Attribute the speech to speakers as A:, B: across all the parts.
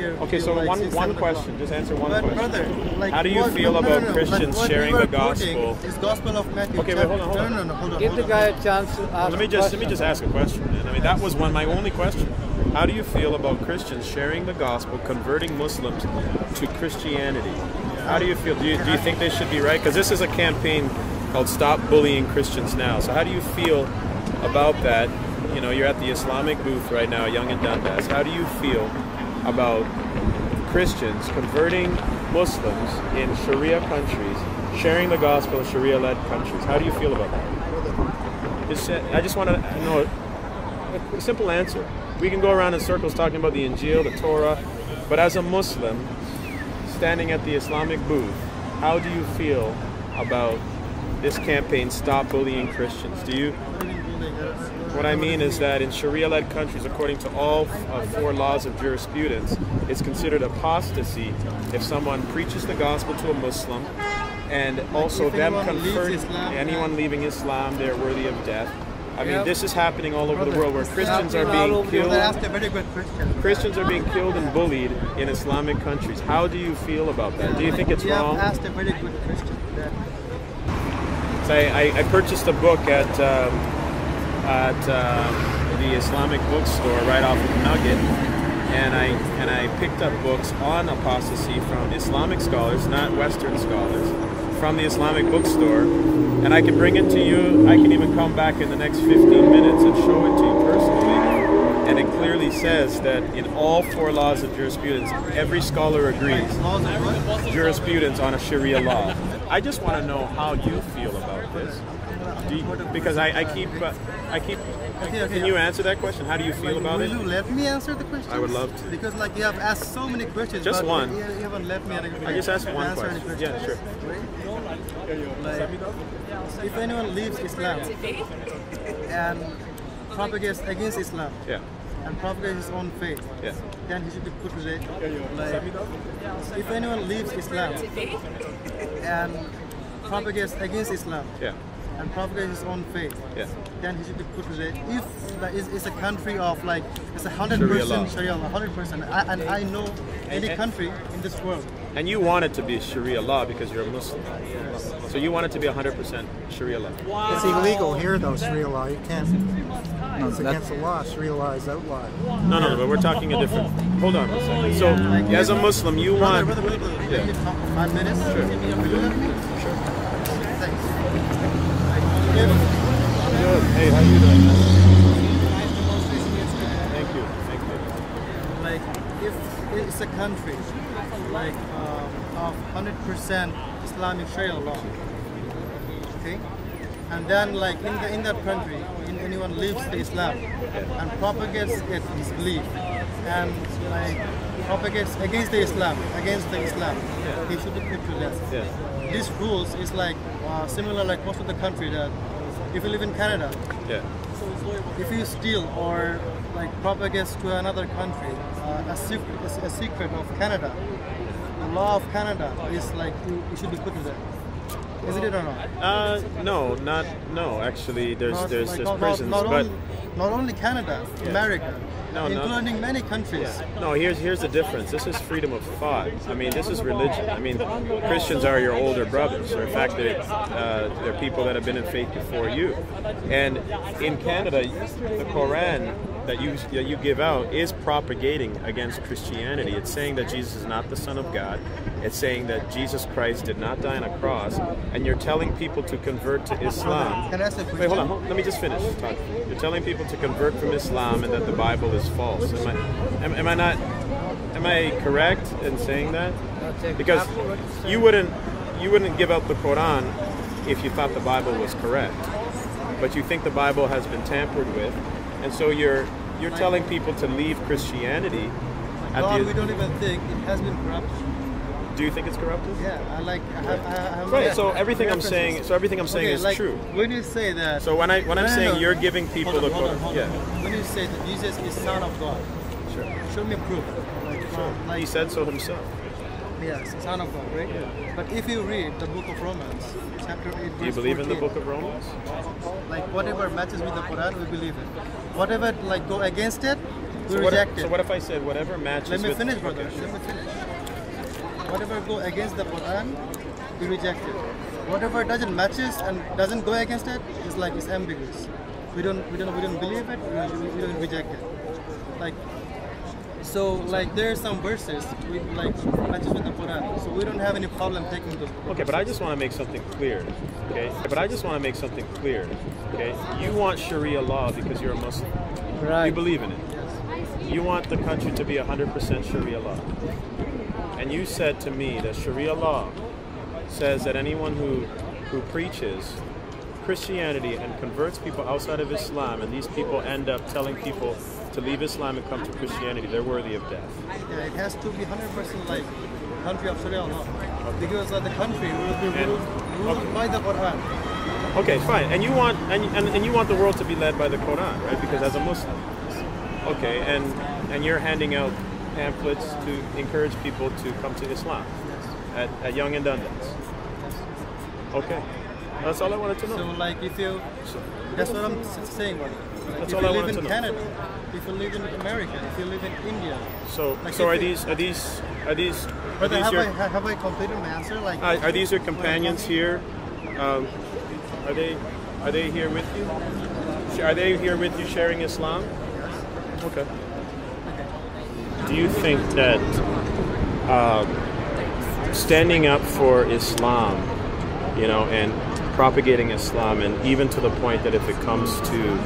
A: here.
B: Okay, so
A: like
B: one question. Just answer one question.
A: Brother, like,
B: how do you feel about Christians sharing the gospel?
A: Is Gospel of Matthew.
B: Okay, wait, hold on.
A: No, hold on.
C: Give the guy a chance to ask.
B: Let me just ask a question, man. I mean, that was my only question. How do you feel about Christians sharing the gospel, converting Muslims to Christianity? How do you feel? Do you think they should be right? Because this is a campaign called Stop Bullying Christians Now. So how do you feel about that? You know, you're at the Islamic Booth right now, Young and Dundas. How do you feel about Christians converting Muslims in Sharia countries, sharing the gospel in Sharia-led countries? How do you feel about that? I just want to know a simple answer. We can go around in circles talking about the Injil, the Torah, but as a Muslim standing at the Islamic Booth, how do you feel about this campaign, Stop Bullying Christians? What I mean is that in Sharia-led countries, according to all 4 laws of jurisprudence, it's considered apostasy if someone preaches the gospel to a Muslim and also them convert anyone leaving Islam, they're worthy of death. I mean, this is happening all over the world where Christians are being killed. Christians are being killed and bullied in Islamic countries. How do you feel about that? Do you think it's wrong?
A: Asked a very good question.
B: So I purchased a book at the Islamic bookstore right off of Nugget, and I picked up books on apostasy from Islamic scholars, not Western scholars, from the Islamic bookstore, and I can bring it to you. I can even come back in the next 15 minutes and show it to you personally. And it clearly says that in all 4 laws of jurisprudence, every scholar agrees, jurisprudence on a Sharia law. I just want to know how you feel about this. Because I keep. Can you answer that question? How do you feel about it?
A: Will you let me answer the question?
B: I would love to.
A: Because like you have asked so many questions.
B: Just
A: but
B: one.
A: You haven't let me.
B: I just asked one question. Yeah, sure.
A: Like, if anyone leaves Islam and propagates against Islam, and propagates his own faith, then he should be put to death. Like, if anyone leaves Islam and propagates against Islam, and propagates his own faith, then he should be put to death. If it's a country of like, it's 100% Sharia law, 100%, and I know any country in this world.
B: And you want it to be Sharia law because you're a Muslim. So you want it to be 100% Sharia law.
D: It's illegal here though, Sharia law. You can't. No, it's against the law. Sharia law is outlawed.
B: No, but we're talking a different. Hold on a second. So, as a Muslim, you want.
A: Brother, 5 minutes?
B: Sure.
A: Sure. Thanks.
B: Good. Hey, how you doing? Thank you.
A: Like, if it's a country like of 100% Islamic Sharia law, okay, and then like in that country, anyone leaves the Islam and propagates his belief and like propagates against the Islam, he should be put to death. These rules is like similar like most of the country that if you live in Canada, if you steal or like propagates to another country a secret of Canada, the law of Canada is like you should be put to death. Is it or not?
B: No. Actually, there's
A: like,
B: prisons,
A: not only Canada, America. Including many countries.
B: No, here's the difference. This is freedom of thought. I mean, this is religion. I mean, Christians are your older brothers, or in fact, they're people that have been in faith before you. And in Canada, the Quran that you give out is propagating against Christianity. It's saying that Jesus is not the Son of God. It's saying that Jesus Christ did not die on a cross, and you're telling people to convert to Islam.
A: Can I ask a question?
B: Wait, hold on. Let me just finish talking. You're telling people to convert from Islam and that the Bible is false. Am I correct in saying that? Because you wouldn't give out the Quran if you thought the Bible was correct, but you think the Bible has been tampered with, and so you're telling people to leave Christianity.
A: We don't even think it has been corrupted.
B: Do you think it's corrupted?
A: Yeah, I have
B: right. So everything I'm saying is
A: like,
B: true.
A: When you say that.
B: So when I'm saying you're giving people the Quran,
A: When you say that Jesus is Son of God, show me proof.
B: Like, he said so himself.
A: Yes, Son of God, right? Yeah. But if you read the book of Romans, chapter 8, verse 14.
B: Do you believe in the book of Romans?
A: Like whatever matches with the Quran, we believe it. Whatever like go against it, we reject it.
B: So what if I said whatever matches?
A: Let me
B: with,
A: finish, brother.
B: Okay.
A: Let me finish. Whatever go against the Quran, we reject it. Whatever doesn't matches and doesn't go against it, it's like it's ambiguous. We don't believe it. We don't reject it. Like. So, like, there are some verses with like matches with the Quran, so we don't have any problem taking those.
B: Okay, but I just want to make something clear. Okay, you want Sharia law because you're a Muslim.
A: Right.
B: You believe in it.
A: Yes.
B: You want the country to be 100% Sharia law. And you said to me that Sharia law says that anyone who preaches Christianity and converts people outside of Islam, and these people end up telling people to leave Islam and come to Christianity, they're worthy of death.
A: Yeah, it has to be 100% like country of Sharia law, because the country will be ruled by the Quran.
B: Okay, fine. And you want and you want the world to be led by the Quran, right? Because as a Muslim. Okay, and you're handing out pamphlets to encourage people to come to Islam at Young and Dundas. Okay. That's all I wanted to know.
A: So, like, that's what I'm saying, brother.
B: That's
A: if
B: all
A: you
B: I
A: live
B: wanted
A: in
B: to
A: Canada, if you live in America, if you live in India.
B: So
A: like
B: are these
A: Brother, have I completed my answer? Like,
B: are these your companions here? Are they here with you? Are they here with you sharing Islam?
A: Yes.
B: Okay. Do you think that standing up for Islam, you know, and propagating Islam, and even to the point that if it comes to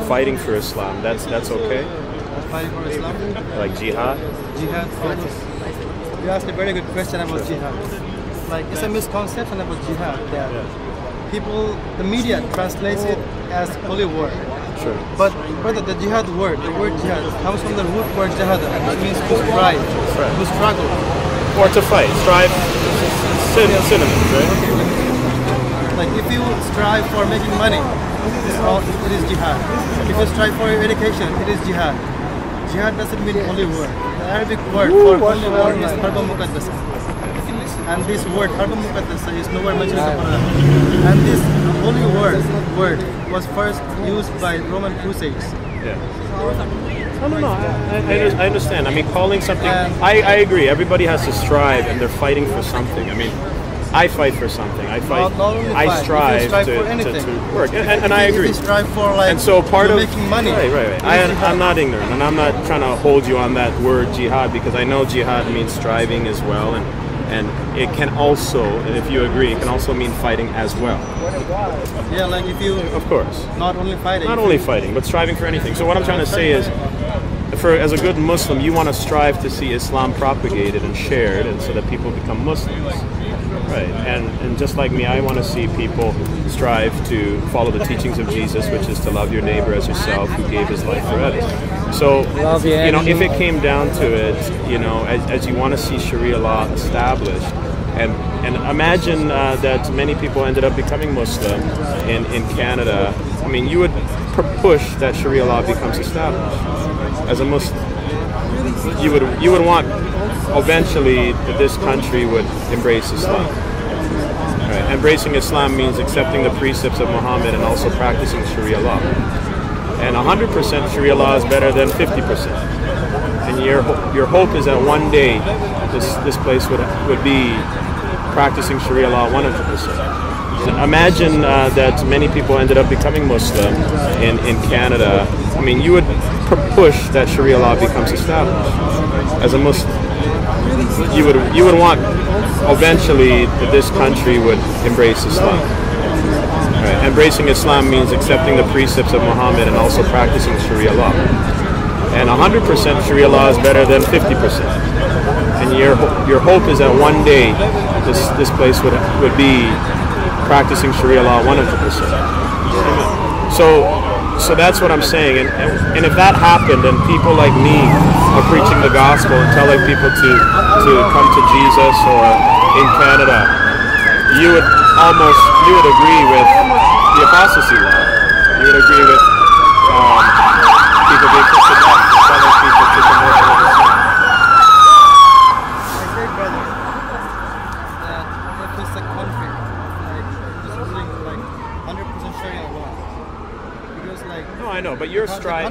B: fighting for Islam, that's okay?
A: Fighting for Islam?
B: Like jihad?
A: Jihad, you asked a very good question about jihad. Like, it's a misconception about jihad that the media translates it as holy war.
B: Sure.
A: But brother, the word jihad comes from the root word jihad, which means to strive, to struggle.
B: Or to fight. Strive, synonyms, right?
A: Okay. Like, if you strive for making money, it is jihad. If you strive for your education, it is jihad. Jihad doesn't mean holy war. The Arabic word for holy war is harba muqaddasa. And this word harba muqaddasa is nowhere mentioned in the Quran. And this holy word was first used by Roman Crusades.
B: Yeah. No. I understand. I mean, calling something. I agree. Everybody has to strive, and they're fighting for something. I mean, I fight for something. I strive to work, and I agree.
A: If you strive for, like,
B: and so part of
A: making money.
B: Right. I'm not ignorant, and I'm not trying to hold you on that word jihad, because I know jihad means striving as well, and it can also, and if you agree, it can also mean fighting as well.
A: Yeah, like if you.
B: Of course.
A: Not only fighting.
B: Not only fighting, but striving for anything. So what I'm trying to say is, as a good Muslim, you want to strive to see Islam propagated and shared, and so that people become Muslims. Right, and just like me, I want to see people strive to follow the teachings of Jesus, which is to love your neighbor as yourself, who gave his life for others. So, you know, if it came down to it, you know, as you want to see Sharia law established, and imagine that many people ended up becoming Muslim in Canada. I mean, you would push that Sharia law becomes established. As a Muslim, you would want eventually that this country would embrace Islam. Right. Embracing Islam means accepting the precepts of Muhammad and also practicing Sharia law. And 100% Sharia law is better than 50%. And your hope is that one day this place would be practicing Sharia law 100%. Imagine that many people ended up becoming Muslim in Canada. I mean, you would push that Sharia law becomes established. As a Muslim, you would want eventually that this country would embrace Islam. Right. Embracing Islam means accepting the precepts of Muhammad and also practicing Sharia law. And 100% Sharia law is better than 50%. And your hope is that one day this place would be practicing Sharia law 100%. So that's what I'm saying, and if that happened, and people like me are preaching the gospel and telling people to come to Jesus, or in Canada, you would agree with the apostasy law. You would agree with people being put to death, telling people to convert to Islam.
A: I say, brother, that if it's a country like just ruling like 100% Sharia law. Like,
B: no, I know, but you're try.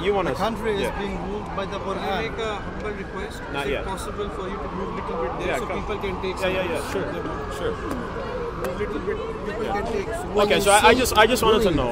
B: You want
A: the
B: to.
A: country is
B: Yeah.
A: being ruled by the
C: Can I
A: Quran.
C: make a humble request?
B: Not
C: Is
B: yet.
C: it possible for you to move a little bit there
B: Yeah,
C: so
B: come.
C: people can take
B: Yeah,
C: some
B: yeah, yeah. Sure, sure.
C: move a little bit, people can take some
B: Okay, so I just wanted to know.